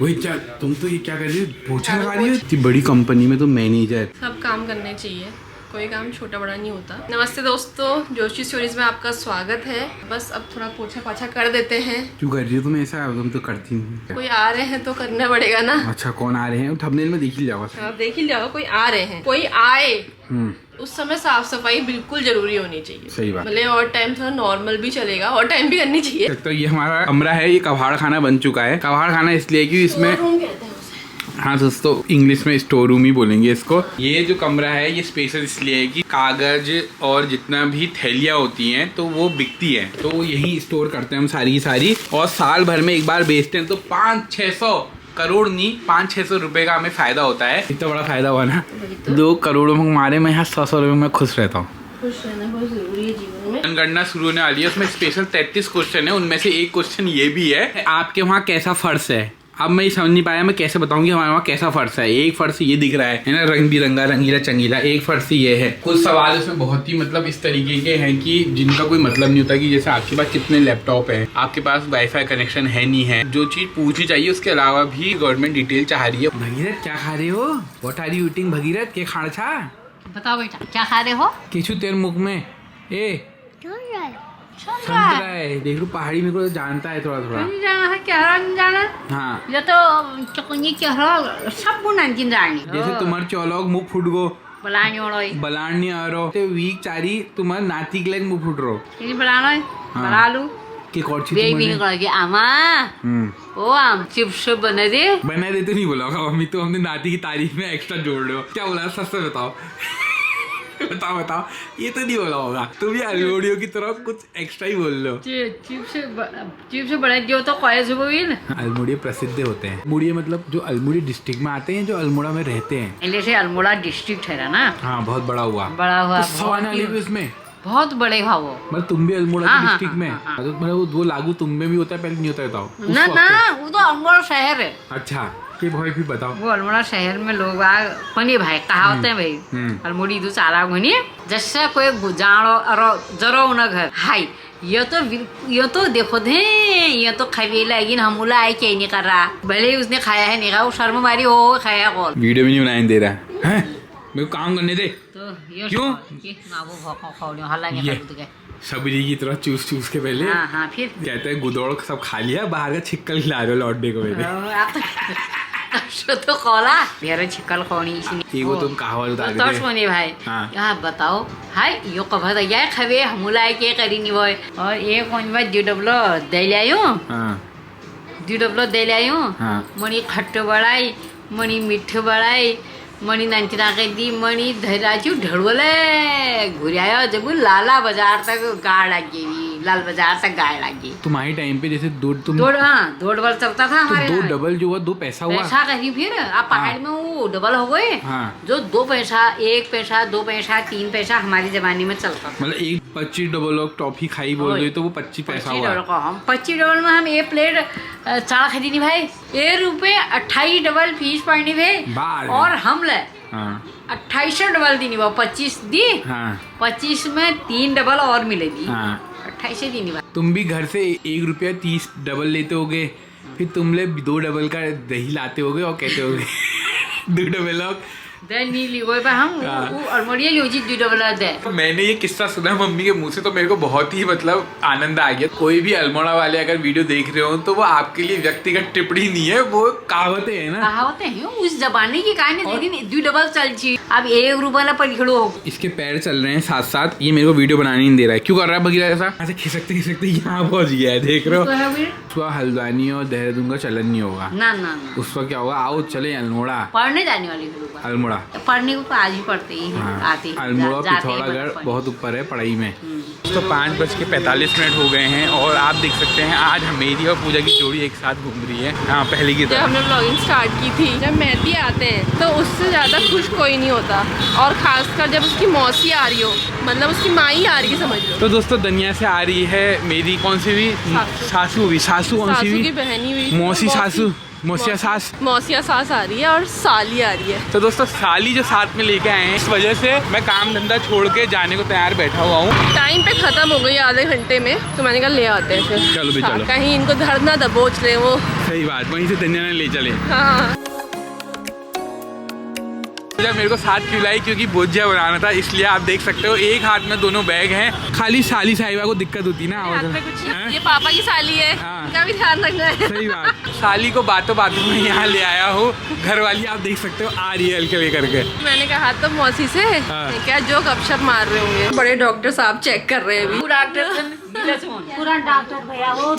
वही क्या तुम तो ये क्या कर रही हो, पोछा लगा रही हो इतनी बड़ी कंपनी में, तो मैनेजर। सब काम करने चाहिए, कोई काम छोटा बड़ा नहीं होता। नमस्ते दोस्तों, जोशी स्टोरीज में आपका स्वागत है। बस अब थोड़ा पोछा पाछा कर देते हैं। क्यों कर रही हो तुम ऐसा? तुम तो करती नहीं। कोई आ रहे हैं तो करना पड़ेगा ना। अच्छा, कौन आ रहे हैं? थंबनेल में देख ही जाओ। आप देख ही जाओ, कोई आ रहे हैं, कोई आए उस समय साफ सफाई बिल्कुल जरूरी होनी चाहिए। सही बात। भले और टाइम थोड़ा नॉर्मल भी चलेगा, और टाइम भी करनी चाहिए। तो ये हमारा कमरा है, ये कबाड़ खाना बन चुका है। कबाड़ खाना इसलिए कि इसमें, रूम कहते हैं उसे। हाँ दोस्तों, इंग्लिश में स्टोर रूम ही बोलेंगे इसको। ये जो कमरा है ये स्पेशल इसलिए है कि कागज और जितना भी थैलियाँ होती हैं तो वो बिकती है, तो वो यही स्टोर करते हैं हम सारी की सारी, और साल भर में एक बार बेचते हैं। तो 500-600 करोड़ नहीं, 500-600 रुपए का हमें फायदा होता है। इतना बड़ा फायदा हुआ ना। 2 करोड़ में हमारे में यहाँ 100 रुपये में खुश रहता हूँ। खुश रहना बहुत जरूरी है जीवन में। जनगणना शुरू होने वाली है, उसमें स्पेशल 33 क्वेश्चन है। उनमें से एक क्वेश्चन ये भी है, आपके वहाँ कैसा फर्श है? अब मैं ये समझ नहीं पाया मैं कैसे बताऊंगी हमारे वहाँ कैसा फर्श है। एक फर्श ये दिख रहा है ना, रंग बिरंगा रंगीला चंगीला। एक फर्श ये है। कुछ सवाल इसमें बहुत ही मतलब इस तरीके के हैं कि जिनका कोई मतलब नहीं होता, कि जैसे आपके पास कितने लैपटॉप है, आपके पास वाईफाई कनेक्शन है नहीं है, जो चीज पूछनी चाहिए उसके अलावा भी गवर्नमेंट डिटेल चाह रही है। भगीरथ क्या खा रहे हो? What are you eating Bhagirath? के खाना छा? बताओ बेटा क्या खा रहे हो? किचु तेरे मुख में ए संतरा है। देख लो पहाड़ी में को जानता है थोड़ा थोड़ा। जाना है क्या रंग जाना? हाँ, ये तो चकुनी क्या रहा सब गुना जिन जानी। जैसे तुम्हार चौलोग मुख फुट गो, बलानी ओड़ोई बलान आ रहो ते वीक चारी तुम्हार नाती के मुख फुट रहो ये बलानो हाँ। बलालू के कौची बेबी ने कहा कि आमा ओ आम चिप्स बना दे। बना दे तो नहीं बोला होगा मम्मी, तो हमने नाती की तारीफ में एक्स्ट्रा जोड़ रहे हो। क्या बोला सच से बताओ? बताओ बताओ, ये तो नहीं बोला होगा। तुम ये अलमोड़ियों की तरह कुछ एक्स्ट्रा ही बोल लो। चिप्स बना दियो तो कोई सुबह भी ना। अल्मोड़िया प्रसिद्ध होते हैं। मुड़िया मतलब जो अल्मोड़ी डिस्ट्रिक्ट में आते हैं, जो अल्मोड़ा में रहते हैं। पहले से अल्मोड़ा डिस्ट्रिक्ट है ना। हाँ, बहुत बड़ा हुआ। बड़ा हुआ तो सवाना ली भी उसमें बहुत बड़े हुआ वो। मतलब तुम भी अल्मोड़ा हाँ, के हाँ, डिस्ट्रिक्ट में हाँ, तो मतलब वो लागू तुम में भी होता है, पहले नहीं होता? बताओ ना ना, वो तो अल्मोड़ा शहर है। अच्छा, ये भाई भी बताओ। वो अल्मोड़ा शहर में लोग पनि भाई कहावत है भाई अल्मोड़ी दू चाला घुनी जैसे कोई जाड़ो अरो जरो न घर हाय ये तो देखो दे, ये तो खावे लगी हमला आए क्या नहीं कर रहा। भले ही उसने खाया है नहीं खाया, वो शर्म मारी हो खाया कौन। वीडियो भी नहीं बनाने दे रहा है, मेरे को काम करने दे। तो ये क्यों? ये सबरी की तरह चूस चूस के पहले हाँ फिर कहते हैं गुदौड़ सब खा लिया, बाहर का छिक्कल खिला रहे हो लौटने को मेरे। तो कॉला मेरे छिकल कौनी वो तुम कहावत उतार तो दे। सोनी भाई हाँ। यहाँ बताओ हाय यो कभर या खवे हमला के करी नहीं भाई। और एक कौन बात डबलो दे लायो हाँ डबलो दे लायो हाँ। मनी खट्टो बड़ाई मनी मिठो बड़ाई मनी नंचना के दी मनी धराजू ढड़वले घुरायो जब लाला बाजार तक गाड़ लगी, लाल बाजार तक गाड़ लगी। तुम्हारे टाइम पे जैसे दो दौड़ बल चलता था हमारे। तो 2 डबल जो हुआ 2 पैसा हुआ। पैसा कहीं फिर आप पहाड़ में वो डबल हो गए। हाँ। जो 2 पैसा 1 पैसा 2 पैसा 3 पैसा हमारे जमाने में चलता था। मतलब एक 25 डबल और टॉफी खाई बोल रही तो वो 25 पैसा हुआ। हम 25 डबल में हम 1 प्लेट चावल खरीदी नहीं भाई, 1 रुपए 28 डबल फीस पड़नी भाई। और हम ले 28 डबल दी नहीं वो 25 दी। हाँ। 25 में 3 डबल और मिलेगी। हाँ। 28 दी नहीं। तुम भी घर से 1 रुपया 30 डबल लेते होगे, फिर तुम ले 2 डबल का दही लाते होगे और कहते होगे 2 डबल लोग हम अल्मोड़िया योजित 2 डबल दे। मैंने ये किस्सा सुना मम्मी के मुंह से, तो मेरे को बहुत ही मतलब आनंद आ गया। कोई भी अल्मोड़ा वाले अगर वीडियो देख रहे हो तो वो आपके लिए व्यक्तिगत टिप्पणी नहीं है, वो कहावतें है ना। कहावतें हैं उस जमाने की कहानी, लेकिन 2 डबल चल छी। अब 1 रुपया पकड़ो। इसके पैर चल रहे हैं साथ साथ, ये मेरे को वीडियो बनाने नहीं दे रहा है। क्यों कर रहा है भगीरा ऐसा? ऐसे खिसकते खिसकते यहाँ पहुंच गया है, देख रहे हो। उसका हल्द्वानी और देहरादून का चलन नहीं होगा ना ना उसका क्या होगा, आओ चले अल्मोड़ा। पढ़ने जाने वाली अल्मोड़ा पढ़ने को आज ही पढ़ते ही हैं, आते ही अल्मोड़ा पिथौरागढ़ बहुत ऊपर है पढ़ाई में। तो 5:45 हो गए हैं और आप देख सकते हैं आज मेरी और पूजा की जोड़ी एक साथ घूम रही है। हाँ, पहले की जब हमने ब्लॉगिंग स्टार्ट की थी, जब मेहदी आते हैं तो उससे ज़्यादा खुश कोई नहीं होता, और खासकर जब उसकी मौसी आ रही हो, मतलब उसकी माँ ही आ रही है समझ लो। तो दोस्तों दुनिया से आ रही है मेरी कौन सी भी सासू भी, सासू कौन सी भी, की बहनी हुई, मौसी सासू मौसिया सास। मौसिया सास आ रही है और साली आ रही है। तो दोस्तों साली जो साथ में लेके आए हैं, इस वजह से मैं काम धंधा छोड़ के जाने को तैयार बैठा हुआ हूँ। टाइम पे खत्म हो गई आधे घंटे में, तो मैंने कहा ले आते हैं फिर। चलो भी चलो। कहीं इनको धर ना दबोच ले वो। सही बात, वहीं से धनिया ने ले चले। हाँ जब मेरे को साथ क्यों लाई, क्योंकि भुजिया बनाना था, इसलिए आप देख सकते हो एक हाथ में दोनों बैग हैं। खाली साली साहिबा को दिक्कत होती ना हाथ में कुछ हैं? ये पापा की साली है, हाँ। इनका भी ध्यान रखना है। सही बात। साली को बातों बातों में यहाँ ले आया हूँ। घर वाली आप देख सकते हो आ रही है हल्के वे करके। मैंने कहा तो मौसी से हाँ। क्या जो गपशप मार रहे होंगे। बड़े डॉक्टर साहब चेक कर रहे हैं अभी। पूरा डॉक्टर भैया वो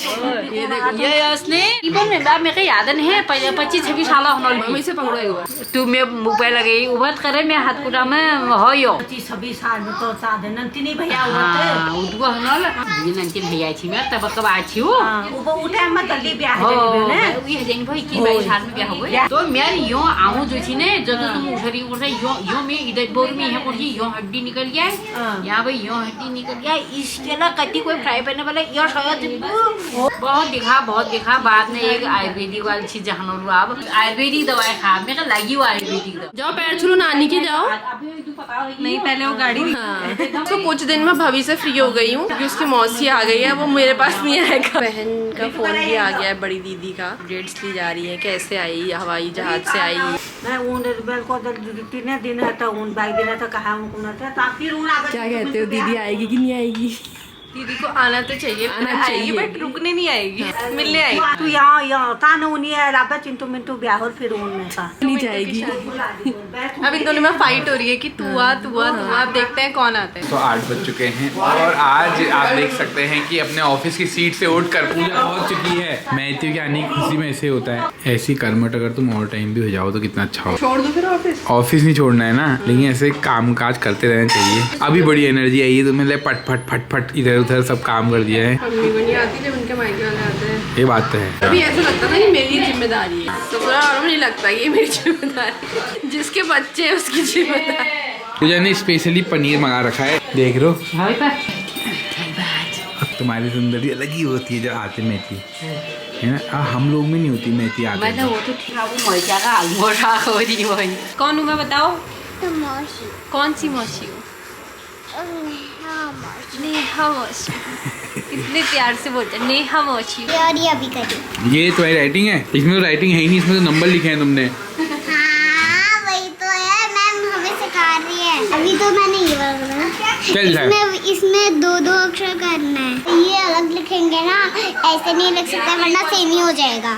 ये देखो ये उसने इवन में बाप मेरे को याद नहीं है 25-26 साल मम्मी से पकड़ा हुआ तू मैं मोबाइल लगी उबत करे मैं हाथ कुटा में हो यो 25-26 साल में तो साधे नंतिनी भैया हाँ उठको हनल ये नंतिन भैया छी मैं तब कब आ छी हो वो उठे मत जल्दी ब्याह हो हो ने ये जन भाई की भाई साल में ब्याह हो तो मैं यो आऊं जो छी ने जब तुम उठरी उठे यो मैं इधर बोर में है बोली यो हड्डी निकल गया यहां भाई यो हड्डी निकल गया इसके ना कटी कोई फ्राई पैन वाला यो शायद बहुत दिखा बाद में एक आयुर्वेदिक वाली चीज जहां आप आयुर्वेदिक दवाई खा मेरे को लगी वो आयुर्वेदिक दवा जाओ पैर छू लो नानी के जाओ। नहीं पहले वो गाड़ी हाँ। तो कुछ दिन में भाभी से फ्री हो गई हूँ क्योंकि उसकी मौसी आ गई है, वो मेरे पास नहीं आएगा। बहन का फोन भी आ गया है, बड़ी दीदी का अपडेट्स ली जा रही है, कैसे आई, हवाई जहाज से आई। मैं ऊन बेल को 3 दिन है तो ऊन बाई दिन है तो कहा उनको ना था फिर ऊन आ क्या कहते हो, दीदी आएगी कि नहीं आएगी? दीदी को आना तो चाहिए, आना चाहिए बट रुकने नहीं आएगी, मिलने आएगी। तू यहाँ तान ऊनी है राबा चिंटू मिंटू ब्याह और फिर ऊन में था नहीं जाएगी। अब इन दोनों में फाइट हो रही है कि तू आ। अब देखते हैं कौन आते हैं। तो 8 बज चुके हैं और आज आप देख सकते हैं कि अपने ऑफिस की सीट से उठकर पूजा पहुंच चुकी है। मैथ्यू के आने की खुशी में ऐसे होता है। ऐसी कर्मठ अगर तुम और टाइम भी हो जाओ तो कितना अच्छा हो। छोड़ दो फिर ऑफिस। ऑफिस नहीं छोड़ना है ना, लेकिन ऐसे काम काज करते रहना चाहिए। अभी बड़ी एनर्जी आई है तो मैंने पट फट फट फट इधर उधर सब काम कर दिया है। मम्मी को नहीं आती जब उनके मायके वाले आते हैं। ये बात तो है। अभी ऐसा लगता था कि मेरी जिम्मेदारी है, तो पूरा और नहीं लगता ये मेरी जिम्मेदारी, जिसके बच्चे हैं उसकी जिम्मेदारी। पूजा ने स्पेशली पनीर मंगा रखा है, देख रो। तुम्हारी सुंदरी अलग ही होती है जब आते मेथी है ना। हम लोग में नहीं होती मेथी आते मैं तो वो तो ठीक है वो मजा का अलमोड़ा हो रही वही कौन हूँ मैं बताओ? तो मौसी कौन सी मौसी हूँ? नेहा मौसी। कितने प्यार से बोलते हैं नेहा मौसी। और ये अभी करी। ये तुम्हारी राइटिंग है? इसमें तो राइटिंग है ही नहीं, इसमें तो नंबर लिखे हैं तुमने। हाँ वही तो है, मैम हमें सिखा रही है। अभी तो मैंने ये वाला चल इसमें 2-2 अक्षर करना है, ये अलग लिखेंगे ना, ऐसे नहीं लिख सकते वरना सेम ही हो जाएगा।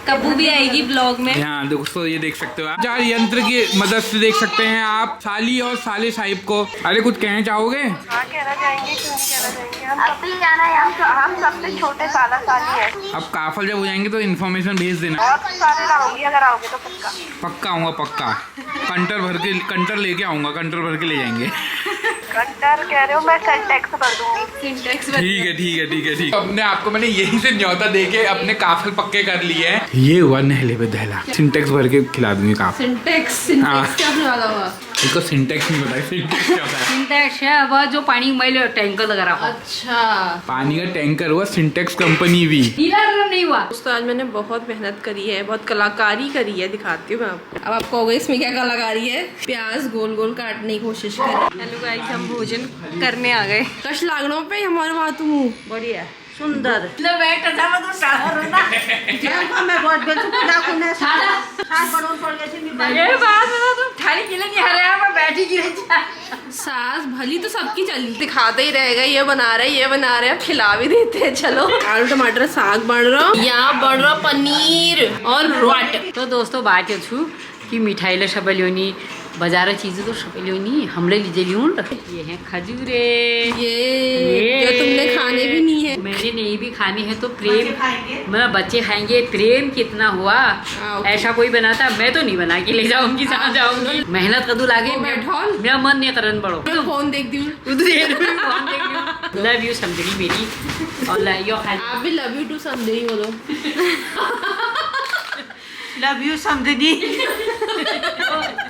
कब्बू भी आएगी ब्लॉग में। यहाँ दोस्तों ये देख सकते हो आप, चार यंत्र की मदद से देख सकते हैं आप साली और साले साहिब को। अरे कुछ कहना चाहोगे? हाँ कहना चाहेंगे, क्यों नहीं कहना चाहेंगे। हम अभी जाना है, हम सबसे छोटे साला साली है। अब काफल जब हो जाएंगे तो इन्फॉर्मेशन भेज देना। बहुत सारे लाओगी, अगर आओगे तो पक्का। पक्का आऊंगा पक्का। कंटर लेके आऊंगा, कंटर भर के ले जाएंगे। कंटर कह रहे हो, मैं सिंटेक्स भर दूंगी। सिंटेक्स ठीक है। अपने आप को मैंने यहीं से न्योता देके अपने काफल पक्के कर लिए हैं। ये हुआ नहले पे दहला। सिंटेक्स भर के खिला दूंगी काफल। सिंटेक्स हाँ। क्या वाला हुआ? इसको सिंटेक्स नहीं पता, सिंटेक्स क्या होता है? सिंटेक्स है वो जो पानी मैले टैंकर लगा रहा हो। अच्छा पानी का टैंकर हुआ सिंटेक्स कंपनी भी। नीला रंग नहीं हुआ। दोस्तों आज मैंने बहुत मेहनत करी है, बहुत कलाकारी करी है, दिखाती हूँ मैं आपको। अब आपको होगा इसमें क्या कलाकारी है। प्याज गोल गोल काटने की कोशिश करी। हेलो गाइस, हम भोजन करने आ गए। कश लागनों पे हमारे बात हूँ। बढ़िया सुंदर बैठ था मैं तो सारा मैं बहुत बेचूंगा कुने साथ बनों पड़ गए थे ये बात बता तुम थाली के लिए हरे मैं बैठी गिर जा सास भली तो सबकी चली, दिखाते ही रहेगा ये बना रहे हैं, खिला भी देते हैं। चलो आलू टमाटर साग बन रहा, यहाँ बन रहा पनीर और रोट। तो दोस्तों बात ये छू कि मिठाईला सबल्योनी बाजार चीज़ें तो सबल्योनी हमले लीजिए लियून। ये है खजूरे, ये जो तुमने खाने भी नहीं है। मैंने नहीं भी खानी है तो प्रेम मेरा बच्चे खाएंगे। प्रेम कितना हुआ। ओके। ऐसा कोई बनाता मैं तो नहीं बना के ले जाऊंगी, जहाँ जाऊंगी मेहनत कदू लागे मेरा मन नहीं करन पड़ो। मैं फोन देखती हूँ। लव यू समझी मेरी और लव यू आप भी लव यू टू समझी बोलो। लव यू समझी।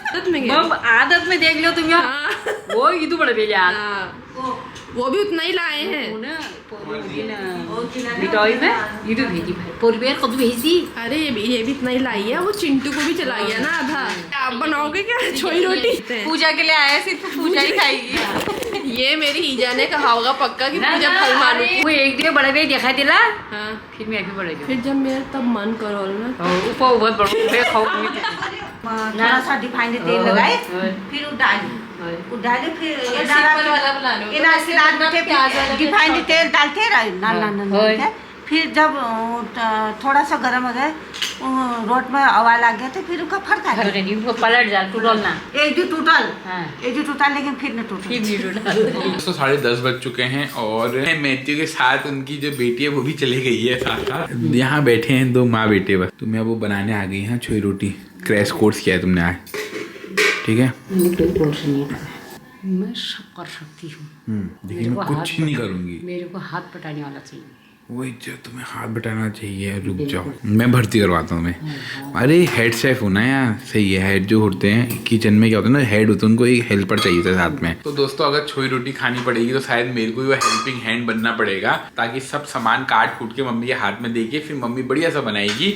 आदत में क्या? आदत में देख लो तुम यार। हाँ। वो ये तो बड़े बेजा हाँ। वो भी उतना ही लाए हैं। मिठाई में ये तो भेजी भाई पोरबेर कद भेजी अरे ये भी इतना ही लाई है, वो चिंटू को भी चला गया ना आधा। आप बनाओगे क्या छोई रोटी? पूजा के लिए आया सिर्फ पूजा ही खाएगी। ये मेरी ईजा ने कहा होगा पक्का कि पूजा फल मानू। वो एक दिन बड़ा भी देखा दिला हाँ, फिर मैं भी बड़ा फिर जब मेरा तब मन करो ना ऊपर बहुत बड़ा खाओ थोड़ा सा रिफाइंड तेल लगाए, फिर डाले फिर ये सिंपल वाला बना लो। ये रात में प्याज वाला भी रिफाइंड तेल डालते रहे ना फिर जब थोड़ा सा गर्म हो गया रोट में आवाज आ गया तो फिर उसका फड़का पलट जा टूटल ना एक जो टूटल हाँ। एक जो टूटा लेकिन फिर न टूटा फिर नहीं टूटल तो 10:30 बज चुके हैं और मैथ्यू के साथ उनकी जो बेटी है वो भी चली गई है साथ साथ। यहाँ बैठे हैं 2 माँ बेटे बस। तुम्हें वो बनाने आ गई हैं छोई रोटी। क्रैश कोर्स किया है तुमने आज, ठीक है? मैं सब कर सकती हूँ। देखिए मैं कुछ नहीं करूँगी। मेरे को हाथ पटाने वाला चाहिए। वही जो तुम्हें हाथ बटाना चाहिए। रुक जाओ मैं भर्ती करवाता हूँ मैं। अरे हेड शेफ होना यार, सही है। हेड जो होते हैं किचन में क्या होता है ना, हेड होते हैं, उनको एक हेल्पर चाहिए था साथ में। तो दोस्तों अगर छोई रोटी खानी पड़ेगी तो शायद मेरे को ही वो हेल्पिंग हैंड बनना पड़ेगा, ताकि सब सामान काट कूट के मम्मी के हाथ में देके फिर मम्मी बढ़िया सा बनाएगी।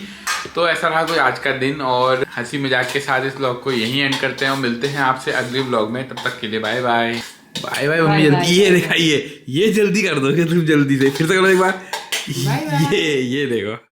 तो ऐसा रहा कोई आज का दिन, और हंसी मजाक के साथ इस व्लॉग को यहीं एंड करते हैं और मिलते हैं आपसे अगले व्लॉग में। तब तक के लिए bye bye. Bye bye mummy. जल्दी ये दिखाइए, ये जल्दी कर दोगे तुम, जल्दी से फिर से करो एक बार। ये देखो।